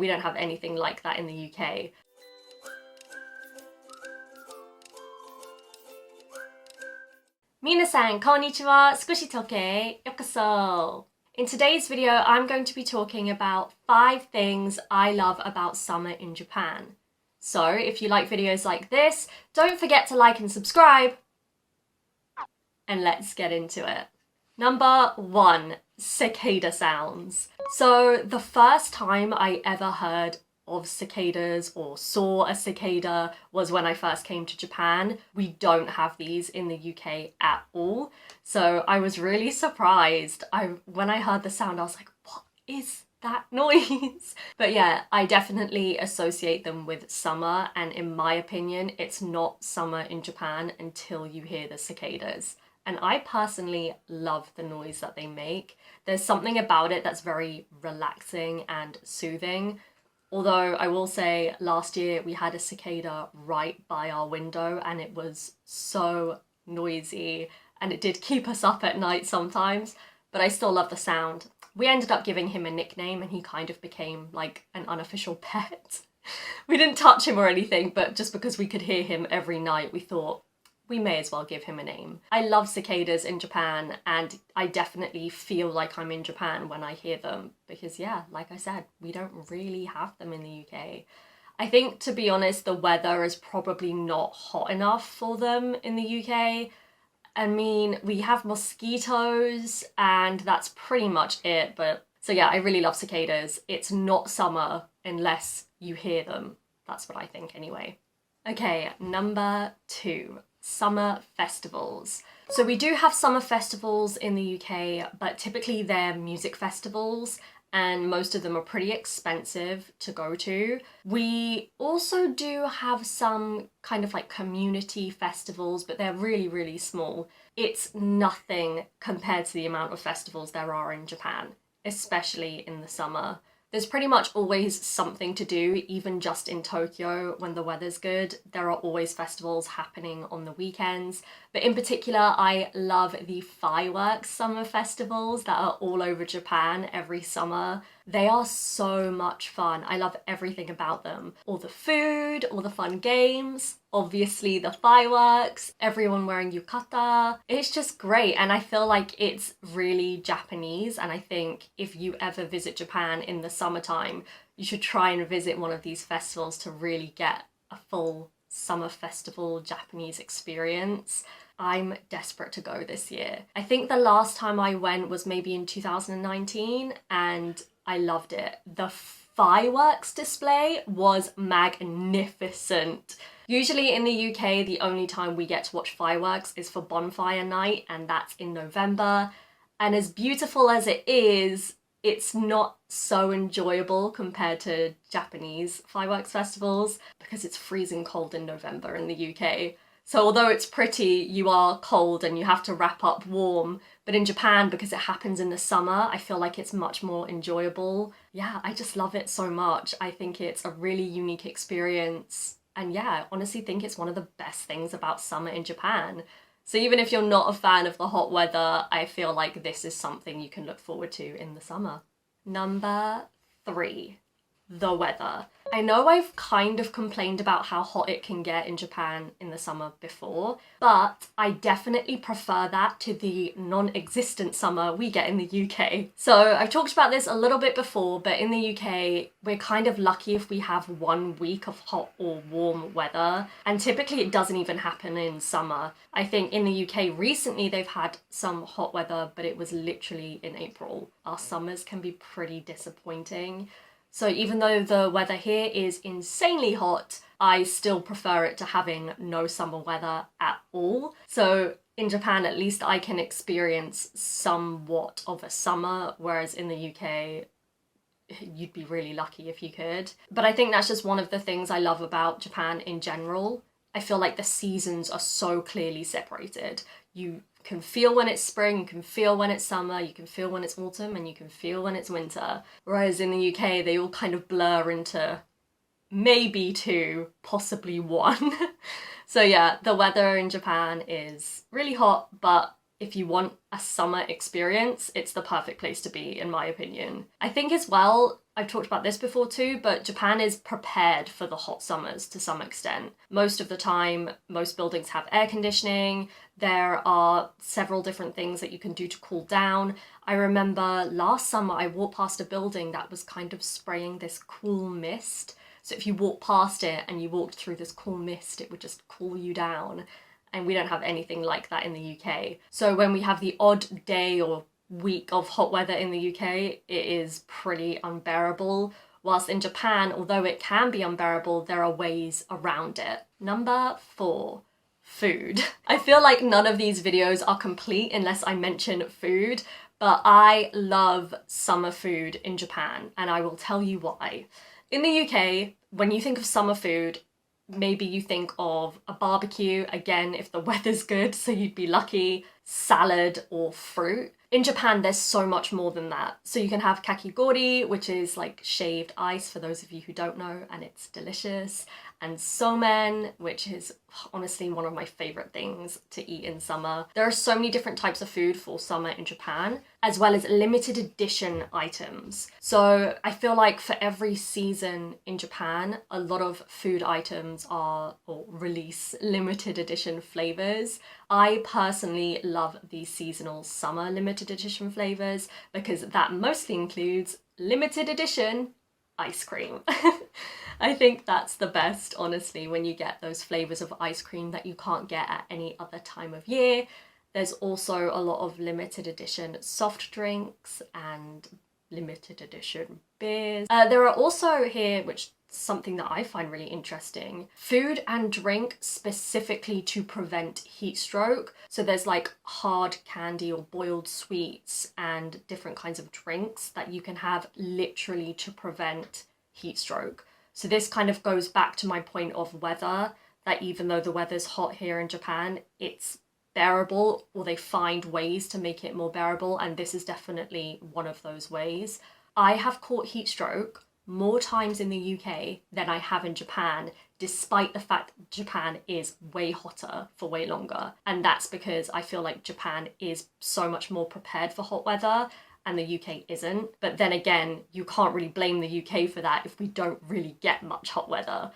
we don't have anything like that in the UK. Minasan, konnichiwa, Squishy Toke, yokoso. In today's video, I'm going to be talking about 5 things I love about summer in Japan. So if you like videos like this, don't forget to like and subscribe. And let's get into it. Number 1, cicada sounds. So the first time I ever heard of cicadas or saw a cicada was when I first came to Japan. We don't have these in the UK at all. So I was really surprised. When I heard the sound, I was like, what is that noise? But yeah, I definitely associate them with summer, and in my opinion, it's not summer in Japan until you hear the cicadas. And I personally love the noise that they make. There's something about it that's very relaxing and soothing. Although I will say last year we had a cicada right by our window and it was so noisy and it did keep us up at night sometimes, but I still love the sound. We ended up giving him a nickname and he kind of became like an unofficial pet. We didn't touch him or anything, but just because we could hear him every night, we thought we may as well give him a name. I love cicadas in Japan, and I definitely feel like I'm in Japan when I hear them because, yeah, like I said, we don't really have them in the UK. I think, to be honest, the weather is probably not hot enough for them in the UK. I mean, we have mosquitoes and that's pretty much it, but so yeah, I really love cicadas. It's not summer unless you hear them. That's what I think anyway. Okay, number 2. Summer festivals. So we do have summer festivals in the UK, but typically they're music festivals and most of them are pretty expensive to go to. We also do have some kind of like community festivals, but they're really, really small. It's nothing compared to the amount of festivals there are in Japan, especially in the summer. There's pretty much always something to do, even just in Tokyo when the weather's good. There are always festivals happening on the weekends. But in particular, I love the fireworks summer festivals that are all over Japan every summer. They are so much fun. I love everything about them. All the food, all the fun games, obviously the fireworks, everyone wearing yukata. It's just great, and I feel like it's really Japanese, and I think if you ever visit Japan in the summertime, you should try and visit one of these festivals to really get a full summer festival Japanese experience. I'm desperate to go this year. I think the last time I went was maybe in 2019 and I loved it. The fireworks display was magnificent. Usually in the UK, the only time we get to watch fireworks is for bonfire night, and that's in November. And as beautiful as it is, it's not so enjoyable compared to Japanese fireworks festivals because it's freezing cold in November in the UK. So although it's pretty, you are cold and you have to wrap up warm. But in Japan, because it happens in the summer, I feel like it's much more enjoyable. Yeah, I just love it so much. I think it's a really unique experience. And yeah, I honestly think it's one of the best things about summer in Japan. So even if you're not a fan of the hot weather, I feel like this is something you can look forward to in the summer. Number 3. The weather. I know I've kind of complained about how hot it can get in Japan in the summer before, but I definitely prefer that to the non-existent summer we get in the UK. So I've talked about this a little bit before, but in the UK, we're kind of lucky if we have 1 week of hot or warm weather, and typically it doesn't even happen in summer. I think in the UK recently they've had some hot weather, but it was literally in April. Our summers can be pretty disappointing. So even though the weather here is insanely hot, I still prefer it to having no summer weather at all. So in Japan, at least I can experience somewhat of a summer, whereas in the UK, you'd be really lucky if you could. But I think that's just one of the things I love about Japan in general. I feel like the seasons are so clearly separated. You can feel when it's spring, you can feel when it's summer, you can feel when it's autumn, and you can feel when it's winter. Whereas in the UK, they all kind of blur into maybe 2, possibly 1. So yeah, the weather in Japan is really hot, but if you want a summer experience, it's the perfect place to be, in my opinion. I think as well, I've talked about this before too, but Japan is prepared for the hot summers to some extent. Most of the time, most buildings have air conditioning. There are several different things that you can do to cool down. I remember last summer I walked past a building that was kind of spraying this cool mist. So if you walk past it and you walked through this cool mist, it would just cool you down. And we don't have anything like that in the UK. So when we have the odd day or week of hot weather in the UK, it is pretty unbearable. Whilst in Japan, although it can be unbearable, there are ways around it. Number 4, food. I feel like none of these videos are complete unless I mention food, but I love summer food in Japan, and I will tell you why. In the UK, when you think of summer food, maybe you think of a barbecue, again, if the weather's good, so you'd be lucky, salad or fruit. In Japan, there's so much more than that. So you can have kakigori, which is like shaved ice for those of you who don't know, and it's delicious. And somen, which is honestly one of my favorite things to eat in summer. There are so many different types of food for summer in Japan, as well as limited edition items. So I feel like for every season in Japan, a lot of food items are or release limited edition flavors. I personally love the seasonal summer limited edition flavors because that mostly includes limited edition ice cream. I think that's the best, honestly, when you get those flavors of ice cream that you can't get at any other time of year. There's also a lot of limited edition soft drinks and limited edition beers. There are also here, which is something that I find really interesting, food and drink specifically to prevent heat stroke. So there's like hard candy or boiled sweets and different kinds of drinks that you can have literally to prevent heat stroke. So this kind of goes back to my point of weather, that even though the weather's hot here in Japan, it's bearable, or they find ways to make it more bearable, and this is definitely one of those ways. I have caught heat stroke more times in the UK than I have in Japan, despite the fact that Japan is way hotter for way longer. And that's because I feel like Japan is so much more prepared for hot weather and the UK isn't. But then again, you can't really blame the UK for that if we don't really get much hot weather.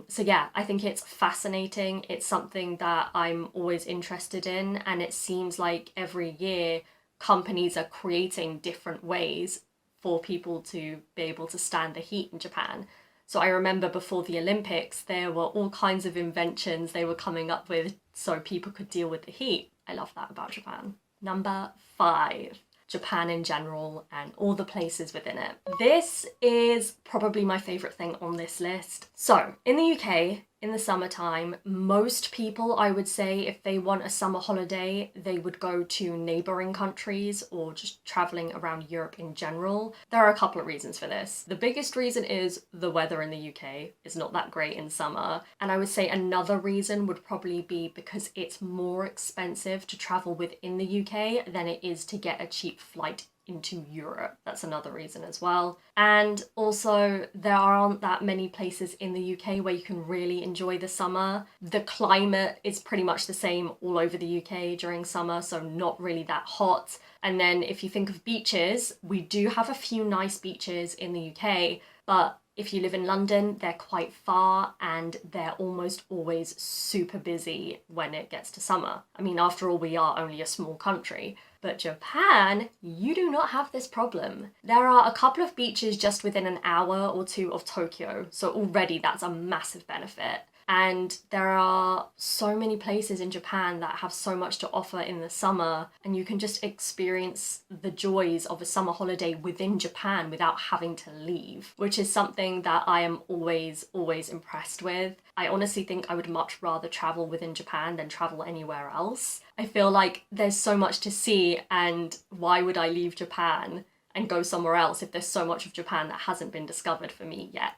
So yeah, I think it's fascinating. It's something that I'm always interested in, and it seems like every year companies are creating different ways for people to be able to stand the heat in Japan. So I remember before the Olympics, there were all kinds of inventions they were coming up with so people could deal with the heat. I love that about Japan. Number 5. Japan in general and all the places within it. This is probably my favorite thing on this list. So in the UK, in the summertime, most people, I would say, if they want a summer holiday, they would go to neighbouring countries or just travelling around Europe in general. There are a couple of reasons for this. The biggest reason is the weather in the UK is not that great in summer. And I would say another reason would probably be because it's more expensive to travel within the UK than it is to get a cheap flight into Europe. That's another reason as well. And also there aren't that many places in the UK where you can really enjoy the summer. The climate is pretty much the same all over the UK during summer, so not really that hot. And then if you think of beaches, we do have a few nice beaches in the UK, but if you live in London, they're quite far and they're almost always super busy when it gets to summer. I mean, after all, we are only a small country. But Japan, you do not have this problem. There are a couple of beaches just within an hour or two of Tokyo, so already that's a massive benefit. And there are so many places in Japan that have so much to offer in the summer, and you can just experience the joys of a summer holiday within Japan without having to leave, which is something that I am always impressed with. I honestly think I would much rather travel within Japan than travel anywhere else. I feel like there's so much to see, and why would I leave Japan and go somewhere else if there's so much of Japan that hasn't been discovered for me yet?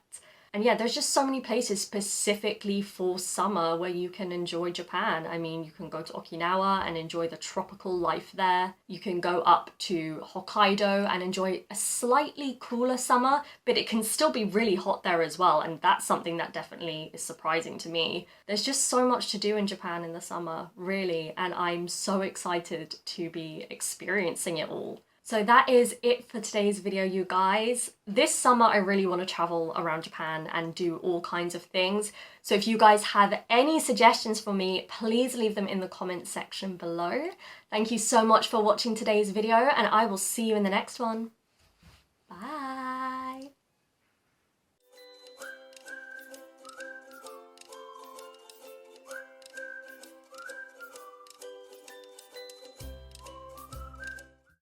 And yeah, there's just so many places specifically for summer where you can enjoy Japan. I mean, you can go to Okinawa and enjoy the tropical life there. You can go up to Hokkaido and enjoy a slightly cooler summer, but it can still be really hot there as well. And that's something that definitely is surprising to me. There's just so much to do in Japan in the summer, really. And I'm so excited to be experiencing it all. So that is it for today's video, you guys. This summer I really want to travel around Japan and do all kinds of things. So if you guys have any suggestions for me, please leave them in the comments section below. Thank you so much for watching today's video, and I will see you in the next one. Bye!